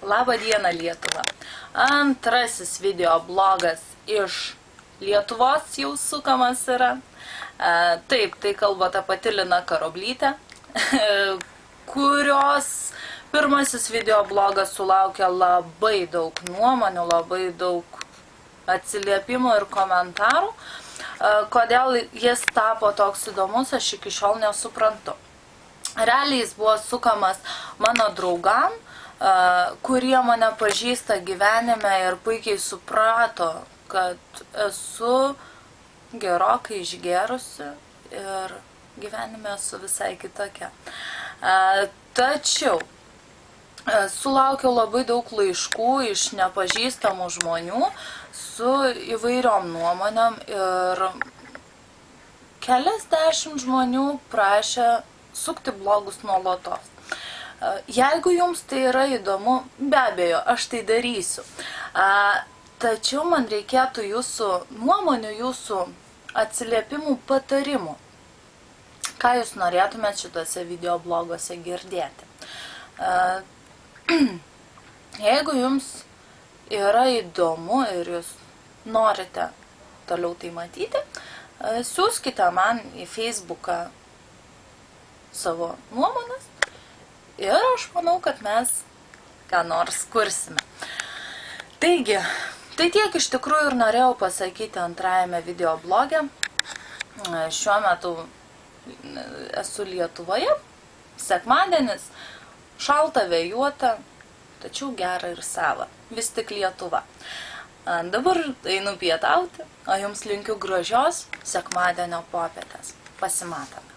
Labą dieną, Lietuva. Antrasis video blogas iš Lietuvos jau sukamas yra. Taip, tai kalba ta pati Lina Karoblytė, kurios pirmasis video blogas sulaukė labai daug nuomonių, labai daug atsiliepimų ir komentarų. Kodėl jis tapo toks įdomus, aš iki šiol nesuprantu. Realiai jis buvo sukamas mano draugam, kurie mane pažįsta gyvenime ir puikiai suprato, kad esu gerokai išgėrusi ir gyvenime esu visai kitokia. Tačiau sulaukiau labai daug laiškų iš nepažįstamų žmonių su įvairiom nuomonėm ir keliasdešimt žmonių prašė sukti blogus nuolatos. Jeigu jums tai yra įdomu, be abejo, aš tai darysiu. Tačiau man reikėtų jūsų nuomonių, jūsų atsiliepimų, patarimų. Ką jūs norėtumėt šitose video bloguose girdėti? Jeigu jums yra įdomu ir jūs norite toliau tai matyti, siųskite man į Facebooką savo nuomonės ir aš manau, kad mes ką nors kursime. Taigi, tai tiek iš tikrųjų ir norėjau pasakyti antrajame video bloge. Šiuo metu esu Lietuvoje, sekmadienis, šalta, vėjuota, tačiau gera ir sava, vis tik Lietuva. Dabar einu pietauti, o jums linkiu gražios sekmadienio popietės. Pasimatome.